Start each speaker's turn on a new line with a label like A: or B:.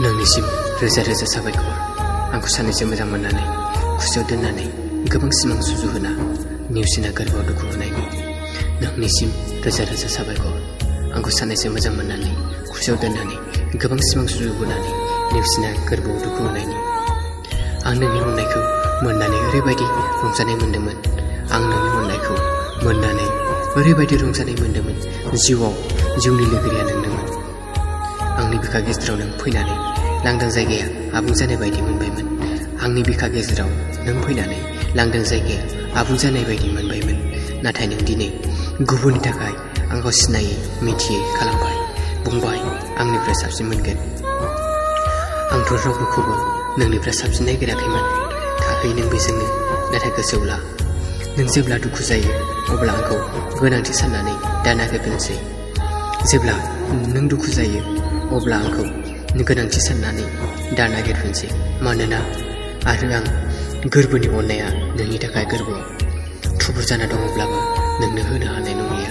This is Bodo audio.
A: नोंनिसिम रोजा रोजा साबायखर आंखौ सानैसो मोजां मोननानै खुसियाव दोननानै गोबां सिमां सुजुहोना नेवसिना गोरबोआव दुखु होनायनि नोंनिसिम रोजा रोजा साबायखर आंखौ सानैसो मोजां मोननानै खुसियाव दोननानै गोबां सिमां सुजुहोनानै नेवसिना गोरबोआव दुखु होनायनि आं नोंनि अननायखौ मोननानै ओरैबायदि रंजानाय मोन्दोंमोन आं नोंनि अननायखौ मोननानै ओरैबायदि रंजानाय मोन्दोंमोन जिउनि लोगोरिया नोंनोमोन आंनि बिखा गेजेराव नों फैनानै लांदां जायगाया आबुं जानाय बायदि मोनबायमोन आंनि बिखा गेजेराव नों फैनानै लांदां जायगाया आबुं जानाय बायदि मोनबायमोन नाथाय नों दिनै गुबुननि थाखाय आंखौ सिनायै मिथियै खालामबाय बुंबाय आंनिफ्राय साबसिन मोनगोन आंथ' रावबोखौबो नोंनिफ्राय साबसिन नागिराखैमोन थाहै नों बेजोंनो नाथाय गोसोआव ला नों जेब्ला दुखु जायो अब्ला आंखौ गोनांथि साननानै दा नागिरफिनसै जेब्ला नों दुखु जायो अब्ला आंखौ गोनांथि साननानै दा नागिरफिनसै मानोना आरो आं गोरबोनि अननाया नोंनि थाखाय गोरबोआव थुबुर जाना दङब्लाबो नोंनो होनो हानाय नंलिया